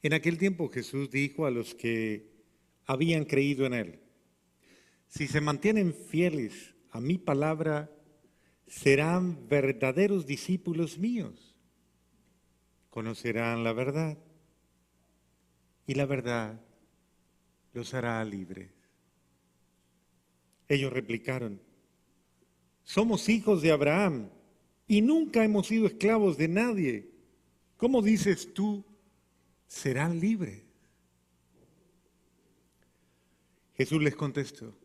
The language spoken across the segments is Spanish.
En aquel tiempo Jesús dijo a los que habían creído en él: si se mantienen fieles a mi palabra, serán verdaderos discípulos míos. Conocerán la verdad y la verdad los hará libres. Ellos replicaron: somos hijos de Abraham y nunca hemos sido esclavos de nadie. ¿Cómo dices tú, serán libres? Jesús les contestó: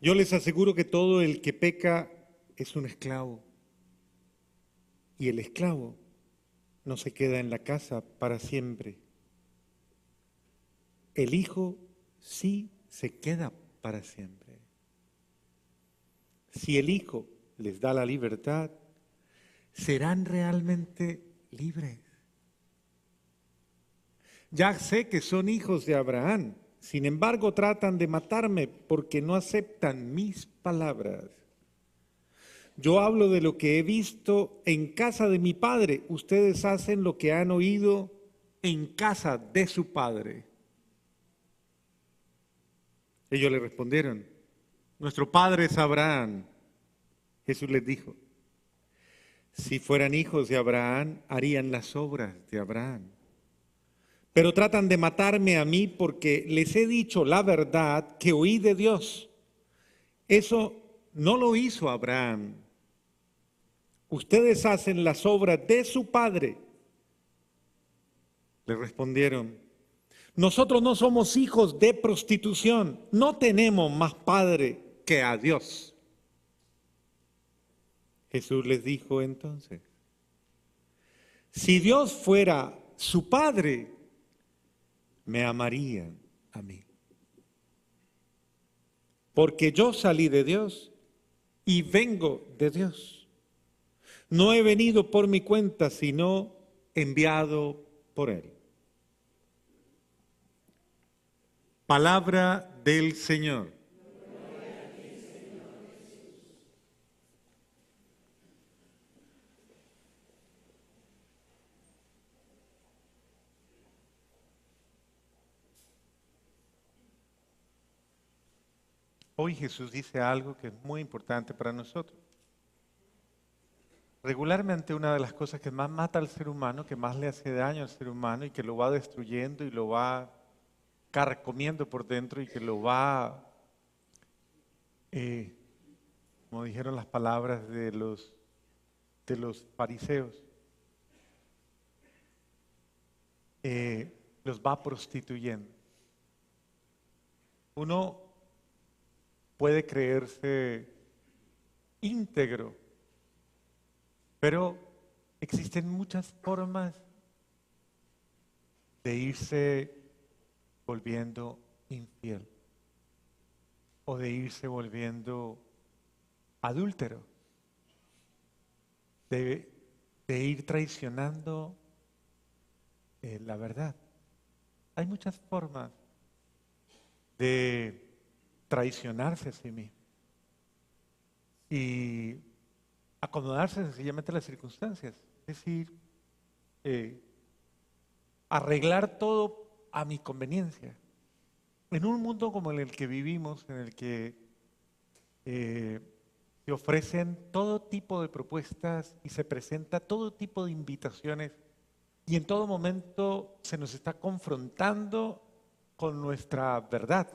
yo les aseguro que todo el que peca es un esclavo, y el esclavo no se queda en la casa para siempre. El Hijo sí se queda para siempre. Si el Hijo les da la libertad, serán realmente libres. Ya sé que son hijos de Abraham, sin embargo tratan de matarme porque no aceptan mis palabras. Yo hablo de lo que he visto en casa de mi padre. Ustedes hacen lo que han oído en casa de su padre. Ellos le respondieron: nuestro padre es Abraham. Jesús les dijo: si fueran hijos de Abraham, harían las obras de Abraham. Pero tratan de matarme a mí porque les he dicho la verdad que oí de Dios. Eso no lo hizo Abraham. Ustedes hacen las obras de su padre. Le respondieron: nosotros no somos hijos de prostitución, no tenemos más padre que a Dios. Jesús les dijo entonces: si Dios fuera su padre, me amarían a mí. Porque yo salí de Dios y vengo de Dios. No he venido por mi cuenta, sino enviado por Él. Palabra del Señor. Hoy Jesús dice algo que es muy importante para nosotros. Regularmente una de las cosas que más mata al ser humano, que más le hace daño al ser humano y que lo va destruyendo y lo va carcomiendo por dentro y que lo va, como dijeron las palabras de los fariseos, los va prostituyendo. Uno puede creerse íntegro, pero existen muchas formas de irse volviendo infiel o de irse volviendo adúltero, de ir traicionando la verdad. Hay muchas formas de traicionarse a sí mismo y acomodarse sencillamente a las circunstancias, es decir, arreglar todo a mi conveniencia. En un mundo como el que vivimos, en el que se ofrecen todo tipo de propuestas y se presenta todo tipo de invitaciones y en todo momento se nos está confrontando con nuestra verdad,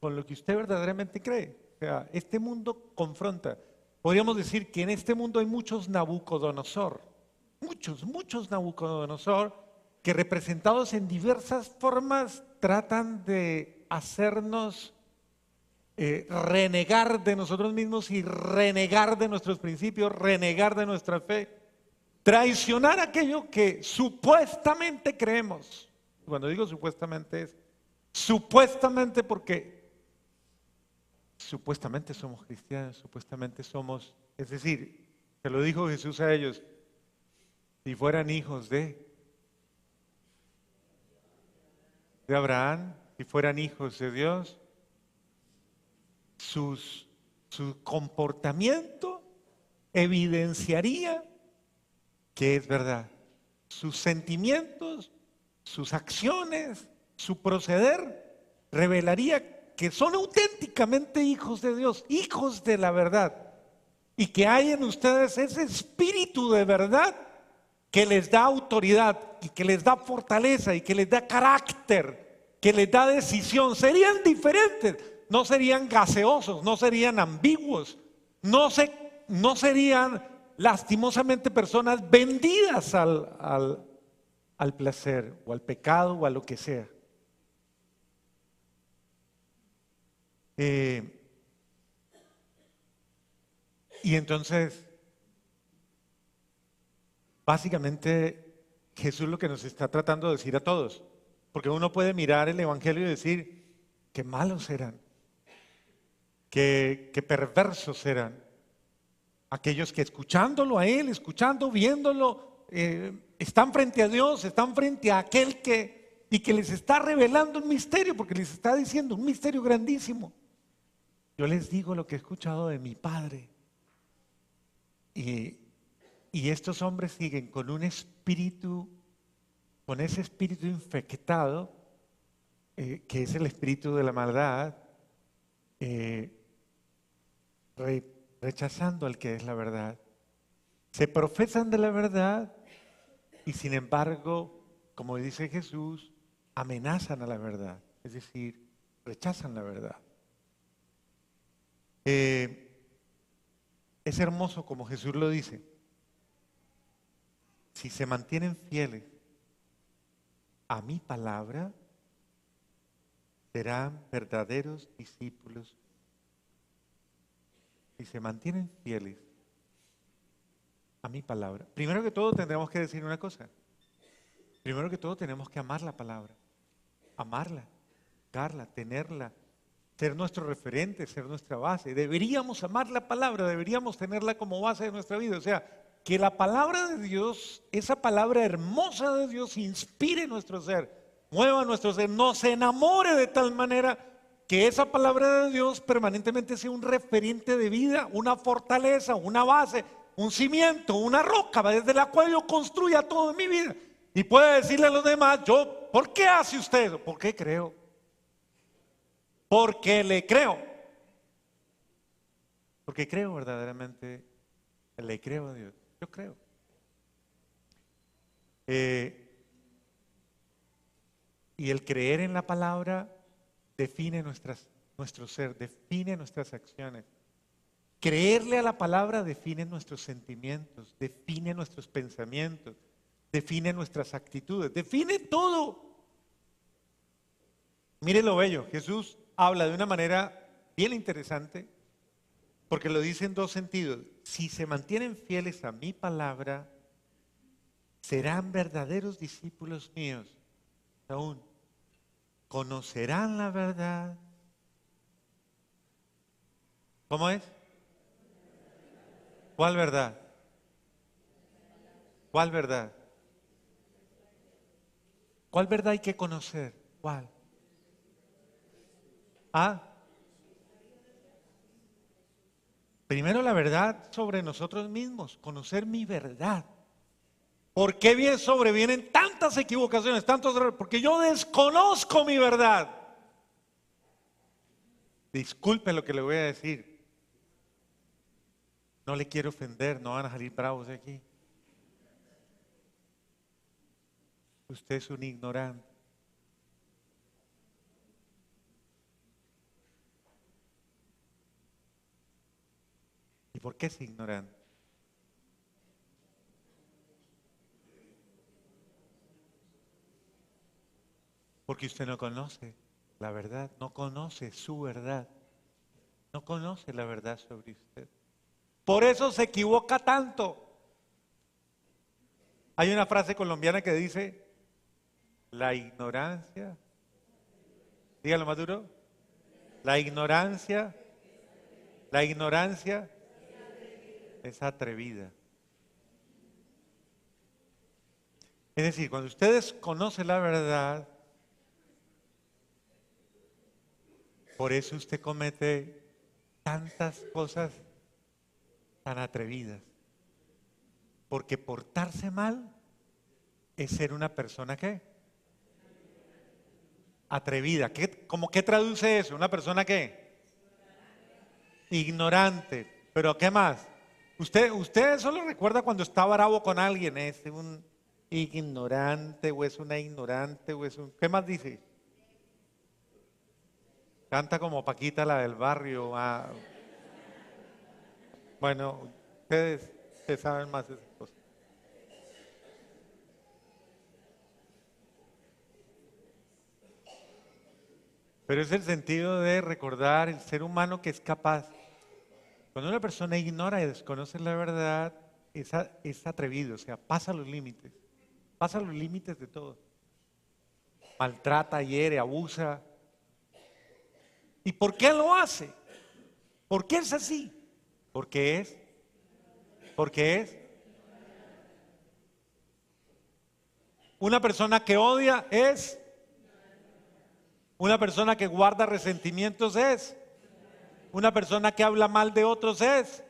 con lo que usted verdaderamente cree. O sea, este mundo confronta. Podríamos decir que en este mundo hay muchos Nabucodonosor, muchos Nabucodonosor, que representados en diversas formas tratan de hacernos renegar de nosotros mismos y renegar de nuestros principios, renegar de nuestra fe, traicionar aquello que supuestamente creemos. Cuando digo supuestamente es supuestamente porque supuestamente somos cristianos, supuestamente somos, es decir, se lo dijo Jesús a ellos: si fueran hijos de Abraham, si fueran hijos de Dios, su comportamiento evidenciaría que es verdad. sus sentimientos, sus acciones, su proceder, revelaría que son auténticamente hijos de Dios, hijos de la verdad, y que hay en ustedes ese espíritu de verdad que les da autoridad y que les da fortaleza y que les da carácter, que les da decisión. Serían diferentes, no serían gaseosos, no serían ambiguos, no serían lastimosamente personas vendidas al placer o al pecado o a lo que sea. Y entonces, básicamente, Jesús lo que nos está tratando de decir a todos, porque uno puede mirar el Evangelio y decir, qué malos eran, qué perversos eran, aquellos que escuchándolo a Él, viéndolo, están frente a Dios, están frente a aquel y que les está revelando un misterio, porque les está diciendo un misterio grandísimo. Yo les digo lo que he escuchado de mi Padre. Y estos hombres siguen con un espíritu, con ese espíritu infectado, que es el espíritu de la maldad, rechazando al que es la verdad. Se profesan de la verdad y sin embargo, como dice Jesús, amenazan a la verdad, es decir, rechazan la verdad. Es hermoso como Jesús lo dice. Si se mantienen fieles a mi palabra, serán verdaderos discípulos. Si se mantienen fieles a mi palabra. Primero que todo tendremos que decir una cosa. Primero que todo tenemos que amar la palabra. Amarla, darla, tenerla, ser nuestro referente, ser nuestra base. Deberíamos amar la palabra, deberíamos tenerla como base de nuestra vida. O sea, que la palabra de Dios, esa palabra hermosa de Dios, inspire nuestro ser, mueva nuestro ser, nos enamore de tal manera que esa palabra de Dios permanentemente sea un referente de vida, una fortaleza, una base, un cimiento, una roca desde la cual yo construya todo en mi vida. Y puede decirle a los demás, ¿por qué hace usted eso? ¿Por qué creo? Porque le creo. Porque creo verdaderamente, le creo a Dios. Yo creo. Y el creer en la palabra define nuestro ser, define nuestras acciones. Creerle a la palabra define nuestros sentimientos, define nuestros pensamientos, define nuestras actitudes, define todo. Mire lo bello, Jesús habla de una manera bien interesante, porque lo dice en dos sentidos. Si se mantienen fieles a mi palabra, serán verdaderos discípulos míos. Aún conocerán la verdad. ¿Cómo es? ¿Cuál verdad? ¿Cuál verdad? ¿Cuál verdad hay que conocer? ¿Cuál? Primero la verdad sobre nosotros mismos, conocer mi verdad. ¿Por qué bien sobrevienen tantas equivocaciones, tantos errores? Porque yo desconozco mi verdad. Disculpe lo que le voy a decir. No le quiero ofender, no van a salir bravos de aquí. Usted es un ignorante. ¿Y por qué es ignorante? Porque usted no conoce la verdad, no conoce su verdad, no conoce la verdad sobre usted. Por eso se equivoca tanto. Hay una frase colombiana que dice, la ignorancia, dígalo más duro, la ignorancia es atrevida. Es decir, cuando ustedes conocen la verdad, por eso usted comete tantas cosas tan atrevidas. Porque portarse mal es ser una persona ¿qué? Atrevida. ¿Cómo qué traduce eso? ¿Una persona qué? Ignorante. ¿Pero qué más? Usted solo recuerda cuando está bravo con alguien, es un ignorante o es una ignorante o es un... ¿Qué más dice? Canta como Paquita, la del barrio. Bueno, ustedes saben más de esas cosas. Pero es el sentido de recordar el ser humano que es capaz. Cuando una persona ignora y desconoce la verdad, es atrevido, o sea, pasa los límites de todo. Maltrata, hiere, abusa. ¿Y por qué lo hace? ¿Por qué es así? Porque es, porque es. Una persona que odia es, una persona que guarda resentimientos es, una persona que habla mal de otros es.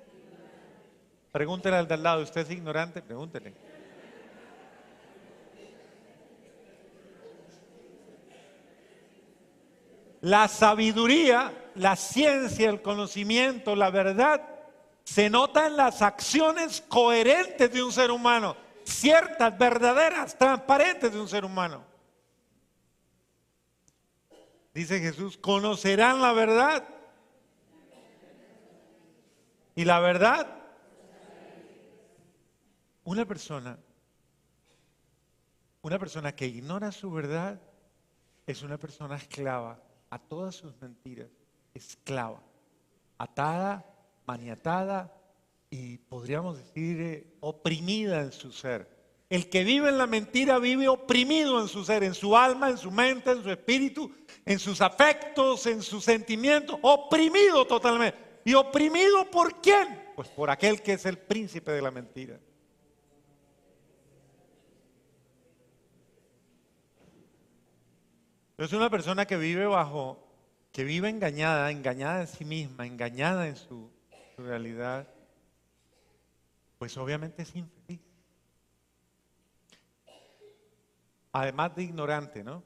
Pregúntele al de al lado, ¿usted es ignorante? Pregúntele. La sabiduría, la ciencia, el conocimiento, la verdad, se nota en las acciones coherentes de un ser humano, ciertas, verdaderas, transparentes de un ser humano. Dice Jesús, conocerán la verdad y la verdad. Una persona, una persona que ignora su verdad es una persona esclava a todas sus mentiras, esclava, atada, maniatada y podríamos decir oprimida en su ser. El que vive en la mentira vive oprimido en su ser, en su alma, en su mente, en su espíritu, en sus afectos, en sus sentimientos, oprimido totalmente. ¿Y oprimido por quién? Pues por aquel que es el príncipe de la mentira. Es una persona que vive que vive engañada, engañada en sí misma, engañada en su realidad, pues obviamente es infeliz. Además de ignorante, ¿no?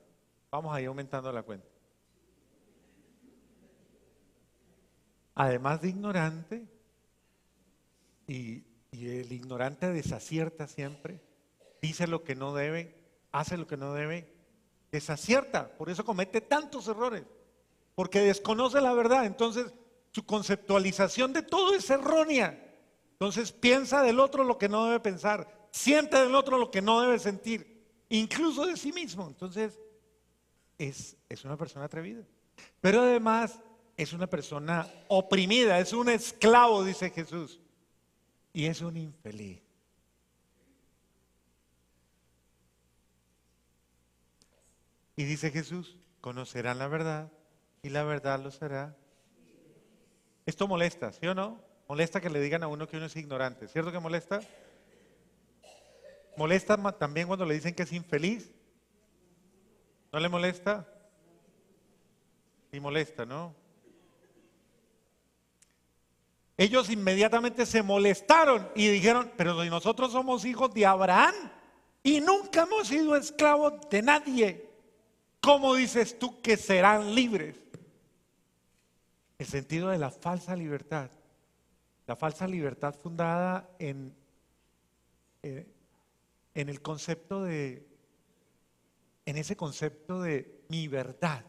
Vamos a ir aumentando la cuenta. Además de ignorante, y el ignorante desacierta siempre, dice lo que no debe, hace lo que no debe, desacierta, por eso comete tantos errores, porque desconoce la verdad, entonces su conceptualización de todo es errónea. Entonces piensa del otro lo que no debe pensar, siente del otro lo que no debe sentir, incluso de sí mismo. Entonces es una persona atrevida. Pero además es una persona oprimida, es un esclavo, dice Jesús, y es un infeliz. Y dice Jesús, conocerán la verdad y la verdad los hará. Esto molesta, ¿sí o no? Molesta que le digan a uno que uno es ignorante, ¿cierto que molesta? ¿Molesta también cuando le dicen que es infeliz? ¿No le molesta? Sí molesta, ¿no? Ellos inmediatamente se molestaron y dijeron, pero si nosotros somos hijos de Abraham y nunca hemos sido esclavos de nadie, ¿cómo dices tú que serán libres? El sentido de la falsa libertad fundada en el concepto en ese concepto de mi verdad,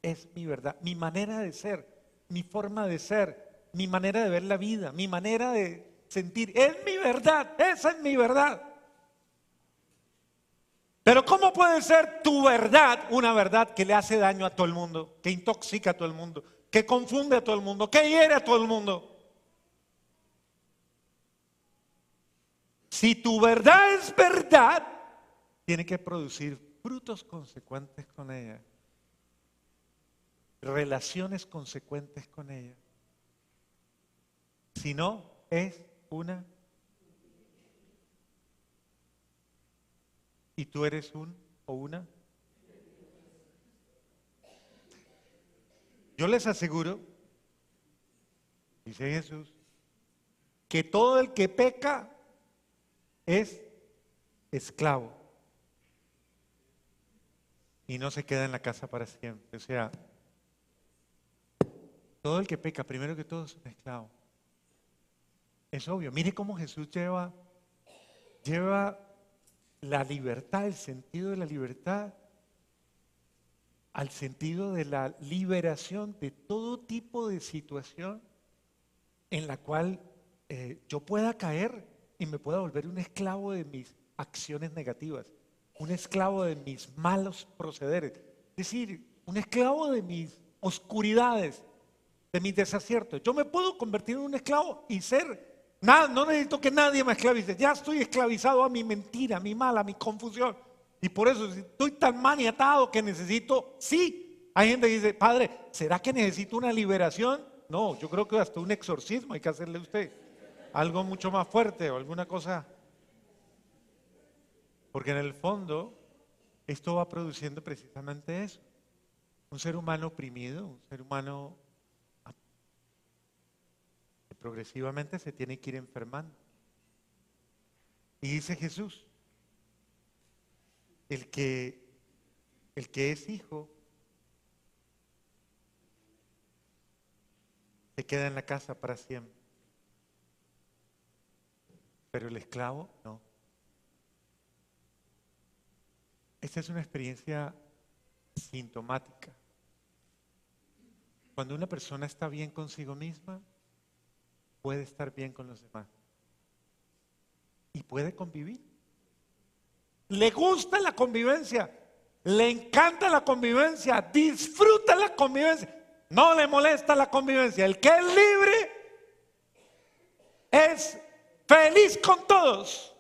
es mi verdad, mi manera de ser, mi forma de ser, mi manera de ver la vida, mi manera de sentir, es mi verdad, esa es mi verdad. Pero ¿cómo puede ser tu verdad una verdad que le hace daño a todo el mundo, que intoxica a todo el mundo, que confunde a todo el mundo, que hiere a todo el mundo? Si tu verdad es verdad, tiene que producir frutos consecuentes con ella, relaciones consecuentes con ella. Si no, es una... ¿Y tú eres un o una? Yo les aseguro, dice Jesús, que todo el que peca es esclavo y no se queda en la casa para siempre. O sea, todo el que peca, primero que todo, es un esclavo. Es obvio. Mire cómo Jesús lleva la libertad, el sentido de la libertad, al sentido de la liberación de todo tipo de situación en la cual yo pueda caer y me pueda volver un esclavo de mis acciones negativas, un esclavo de mis malos procederes, es decir, un esclavo de mis oscuridades, de mis desaciertos. Yo me puedo convertir en un esclavo y ser nada, no necesito que nadie me esclavice, ya estoy esclavizado a mi mentira, a mi mala, a mi confusión. Y por eso estoy tan maniatado que necesito, sí, hay gente que dice, padre, ¿será que necesito una liberación? No, yo creo que hasta un exorcismo hay que hacerle a usted, algo mucho más fuerte o alguna cosa, porque en el fondo esto va produciendo precisamente eso, un ser humano oprimido, un ser humano que progresivamente se tiene que ir enfermando. Y dice Jesús, el que es hijo se queda en la casa para siempre, pero el esclavo no. Esta es una experiencia sintomática. Cuando una persona está bien consigo misma, puede estar bien con los demás y puede convivir. Le gusta la convivencia, le encanta la convivencia, disfruta la convivencia, no le molesta la convivencia. El que es libre es feliz con todos.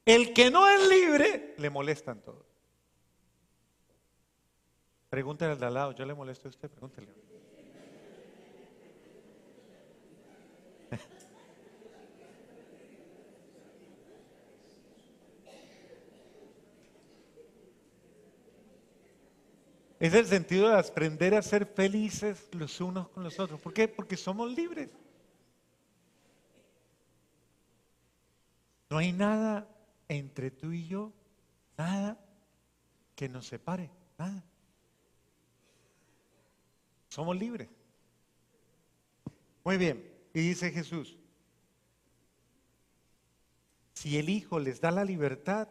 El que no es libre, le molestan todos. Pregúntale al de al lado, ¿yo le molesto a usted? Pregúntele. Es el sentido de aprender a ser felices los unos con los otros. ¿Por qué? Porque somos libres. No hay nada entre tú y yo, nada que nos separe, nada. Somos libres. Muy bien, y dice Jesús, si el Hijo les da la libertad,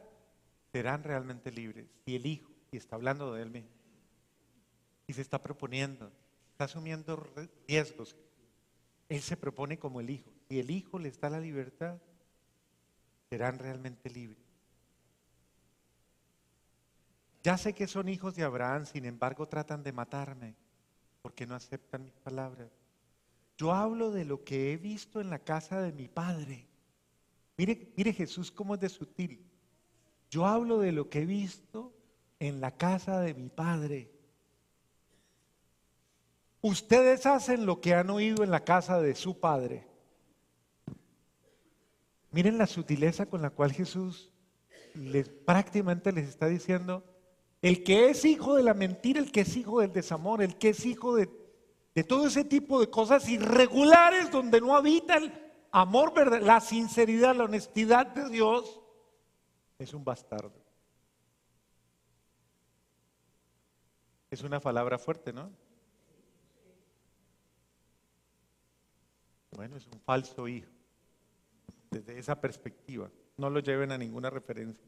serán realmente libres. Si el Hijo, y está hablando de Él mismo, y se está proponiendo, está asumiendo riesgos. Él se propone como el Hijo. Si el Hijo les da la libertad, serán realmente libres. Ya sé que son hijos de Abraham, sin embargo tratan de matarme porque no aceptan mis palabras. Yo hablo de lo que he visto en la casa de mi Padre. Mire Jesús cómo es de sutil. Yo hablo de lo que he visto en la casa de mi Padre. Ustedes hacen lo que han oído en la casa de su Padre. Miren la sutileza con la cual Jesús prácticamente les está diciendo, el que es hijo de la mentira, el que es hijo del desamor, el que es hijo de todo ese tipo de cosas irregulares donde no habita el amor verdadero, la sinceridad, la honestidad de Dios, es un bastardo. Es una palabra fuerte, ¿no? Bueno, es un falso hijo. Desde esa perspectiva, no lo lleven a ninguna referencia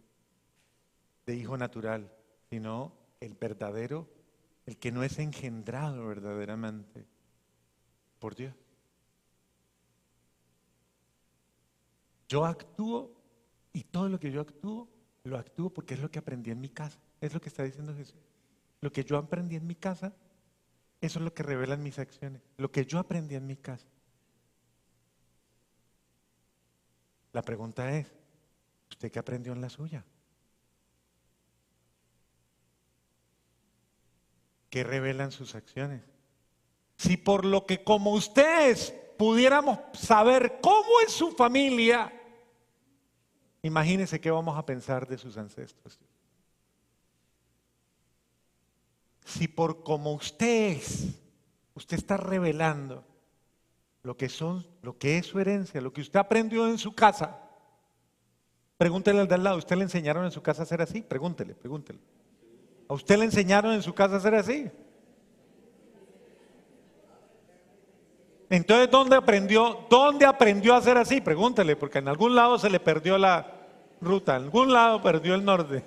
de hijo natural, sino el verdadero, el que no es engendrado verdaderamente por Dios. Yo actúo y todo lo que yo actúo, lo actúo porque es lo que aprendí en mi casa. Es lo que está diciendo Jesús. Lo que yo aprendí en mi casa, eso es lo que revelan mis acciones. Lo que yo aprendí en mi casa. La pregunta es, ¿usted qué aprendió en la suya? ¿Qué revelan sus acciones? Si por lo que como ustedes pudiéramos saber cómo es su familia, imagínense qué vamos a pensar de sus ancestros. Si por como usted está revelando lo que es su herencia, lo que usted aprendió en su casa, Pregúntele al de al lado, ¿usted le enseñaron en su casa a ser así? Pregúntele, pregúntele. ¿A usted le enseñaron en su casa a ser así? Entonces, ¿dónde aprendió a ser así? Pregúntele, porque en algún lado se le perdió la ruta, en algún lado perdió el norte.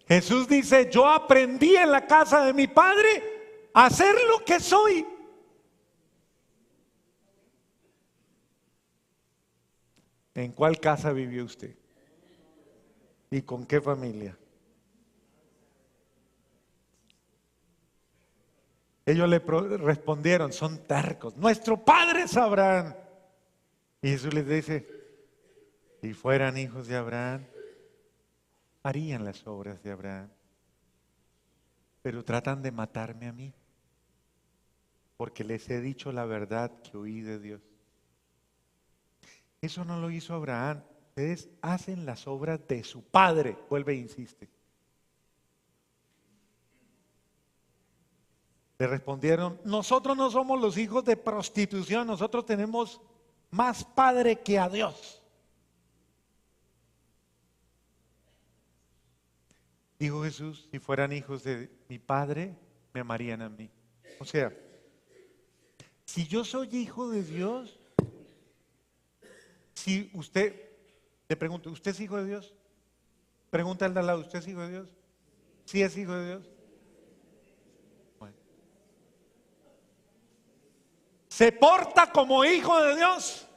Jesús dice, yo aprendí en la casa de mi padre a ser lo que soy. ¿En cuál casa vivió usted? ¿Y con qué familia? Ellos le respondieron, son tercos, nuestro padre sabrán. Y Jesús les dice, si fueran hijos de Abraham, harían las obras de Abraham. Pero tratan de matarme a mí, porque les he dicho la verdad que oí de Dios. Eso no lo hizo Abraham. Ustedes hacen las obras de su padre. Vuelve e insiste. Le respondieron, nosotros no somos los hijos de prostitución, nosotros tenemos más padre que a Dios. Dijo Jesús, si fueran hijos de mi padre, me amarían a mí. O sea, si yo soy hijo de Dios, si usted, le pregunto, ¿usted es hijo de Dios? Pregunta al de al lado, ¿usted es hijo de Dios? ¿Sí es hijo de Dios? Bueno. ¿Se porta como hijo de Dios?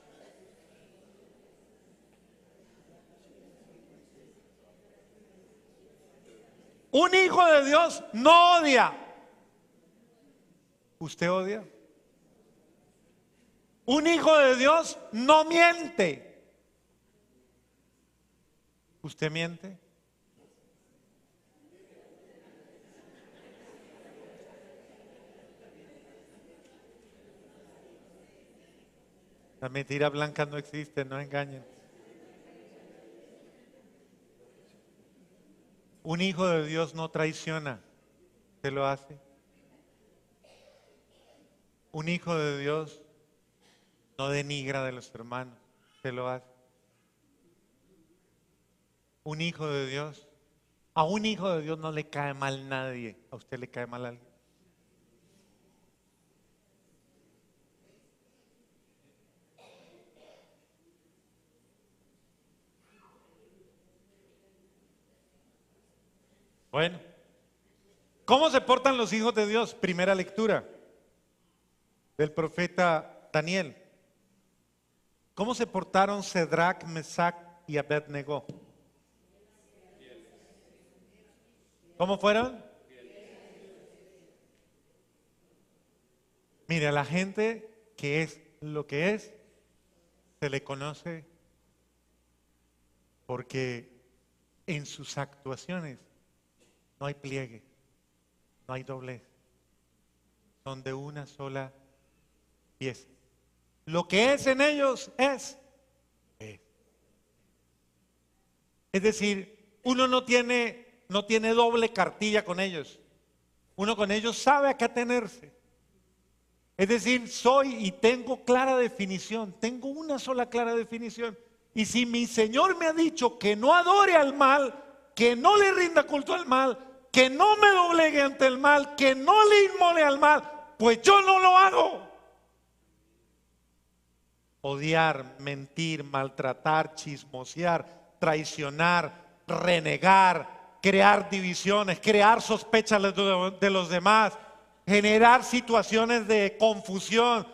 Un hijo de Dios no odia. ¿Usted odia? Un hijo de Dios no miente. ¿Usted miente? Las mentiras blancas no existen, no engañen. Un hijo de Dios no traiciona, ¿usted lo hace? Un hijo de Dios no denigra de los hermanos, ¿usted lo hace? Un hijo de Dios, a un hijo de Dios no le cae mal nadie, ¿a usted le cae mal alguien? Bueno, ¿cómo se portan los hijos de Dios? Primera lectura del profeta Daniel. ¿Cómo se portaron Cedrac, Mesac y Abednego? ¿Cómo fueron? Mire, a la gente que es lo que es, se le conoce porque en sus actuaciones no hay pliegue, no hay doblez, son de una sola pieza. Lo que es en ellos es. Es decir, uno no tiene doble cartilla con ellos. Uno con ellos sabe a qué atenerse. Es decir, soy y tengo clara definición, tengo una sola clara definición. Y si mi Señor me ha dicho que no adore al mal, que no le rinda culto al mal, que no me doblegue ante el mal, que no le inmole al mal, pues yo no lo hago. Odiar, mentir, maltratar, chismosear, traicionar, renegar, crear divisiones, crear sospechas de los demás, generar situaciones de confusión,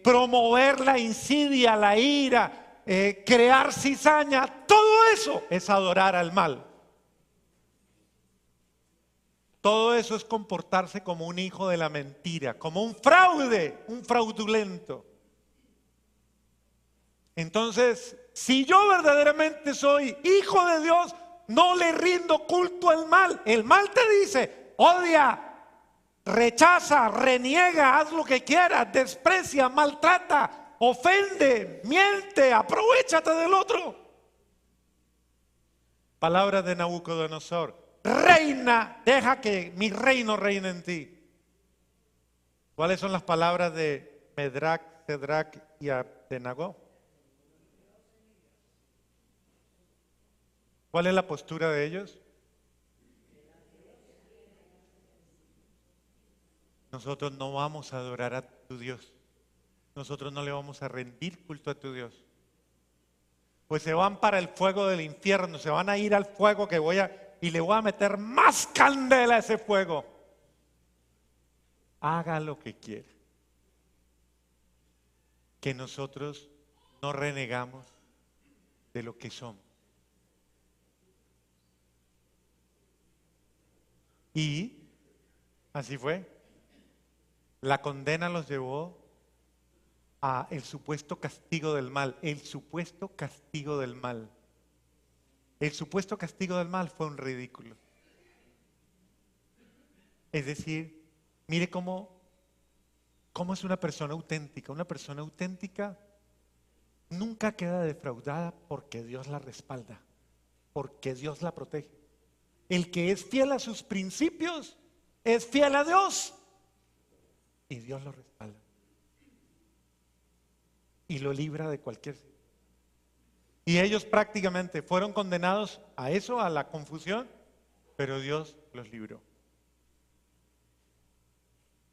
promover la insidia, la ira, crear cizaña, todo eso es adorar al mal. Todo eso es comportarse como un hijo de la mentira, como un fraude, un fraudulento. Entonces, si yo verdaderamente soy hijo de Dios, no le rindo culto al mal. El mal te dice, odia, rechaza, reniega, haz lo que quieras, desprecia, maltrata, ofende, miente, aprovéchate del otro. Palabras de Nabucodonosor. Reina, deja que mi reino reine en ti. ¿Cuáles son las palabras de Medrac, Sadrach y Abednego? ¿Cuál es la postura de ellos? Nosotros no vamos a adorar a tu Dios. Nosotros no le vamos a rendir culto a tu Dios. Pues se van para el fuego del infierno, se van a ir al fuego y le voy a meter más candela a ese fuego. Haga lo que quiera. Que nosotros no renegamos de lo que somos. Y así fue. La condena los llevó a el supuesto castigo del mal. El supuesto castigo del mal. El supuesto castigo del mal fue un ridículo. Es decir, mire cómo es una persona auténtica. Una persona auténtica nunca queda defraudada porque Dios la respalda, porque Dios la protege. El que es fiel a sus principios es fiel a Dios y Dios lo respalda y lo libra de cualquier situación. Y ellos prácticamente fueron condenados a eso, a la confusión, pero Dios los libró.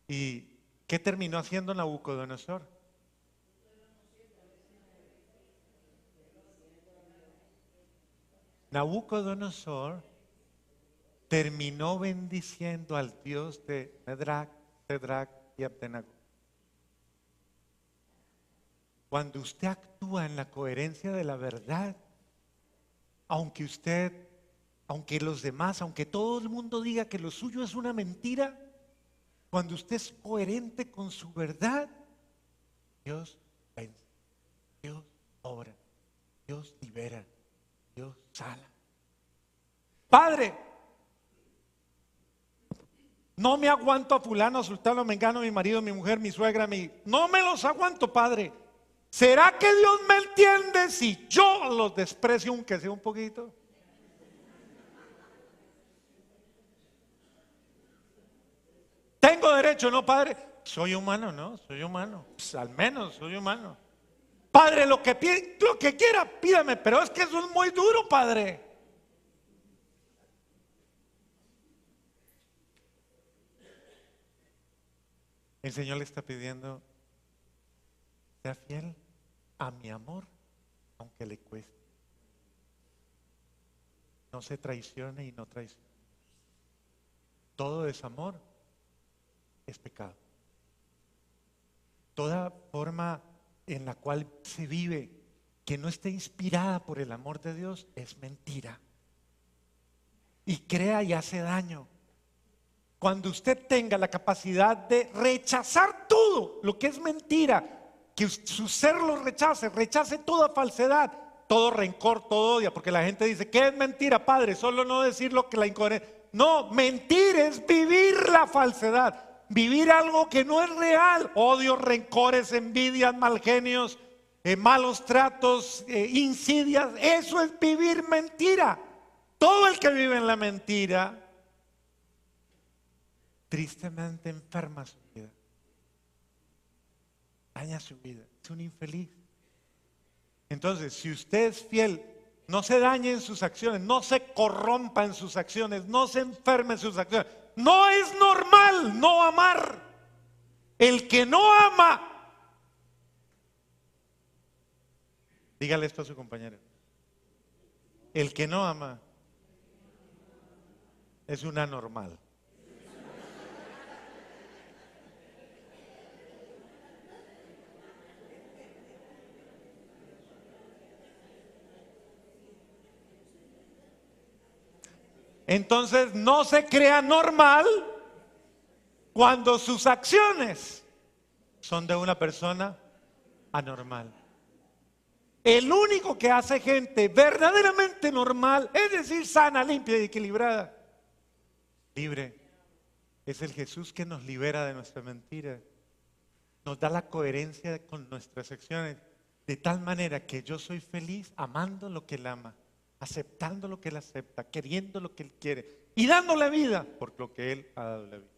¿Y qué terminó haciendo Nabucodonosor? Nabucodonosor terminó bendiciendo al Dios de Sadrach y Abednego. Cuando usted actúa en la coherencia de la verdad, aunque los demás, aunque todo el mundo diga que lo suyo es una mentira, cuando usted es coherente con su verdad, Dios vence, Dios obra, Dios libera, Dios sana. Padre, no me aguanto a fulano, a sultano, a mengano, mi marido, mi mujer, mi suegra, no me los aguanto, Padre. ¿Será que Dios me entiende si yo los desprecio aunque sea un poquito? Tengo derecho, ¿no, Padre? Soy humano, ¿no? Soy humano. Pues, al menos soy humano. Padre, lo que quiera, pídame, pero es que eso es muy duro, Padre. El Señor le está pidiendo, sea fiel a mi amor, aunque le cueste. No se traicione y no traicione. Todo desamor es pecado. Toda forma en la cual se vive que no esté inspirada por el amor de Dios es mentira. Y crea y hace daño. Cuando usted tenga la capacidad de rechazar todo lo que es mentira, que su ser lo rechace toda falsedad, todo rencor, todo odio, porque la gente dice, ¿qué es mentira, Padre? Solo no decir lo que la incoherencia. No, mentir es vivir la falsedad, vivir algo que no es real. Odio, rencores, envidias, mal genios, malos tratos, insidias, eso es vivir mentira. Todo el que vive en la mentira tristemente enferma su vida, daña su vida, es un infeliz. Entonces, si usted es fiel, no se dañe en sus acciones, no se corrompa en sus acciones, no se enferme en sus acciones. No es normal no amar. El que no ama, dígale esto a su compañero, el que no ama es un anormal. Entonces no se crea normal cuando sus acciones son de una persona anormal. El único que hace gente verdaderamente normal, es decir, sana, limpia y equilibrada, libre, es el Jesús que nos libera de nuestra mentira. Nos da la coherencia con nuestras acciones, de tal manera que yo soy feliz amando lo que Él ama, aceptando lo que Él acepta, queriendo lo que Él quiere y dándole vida por lo que Él ha dado la vida.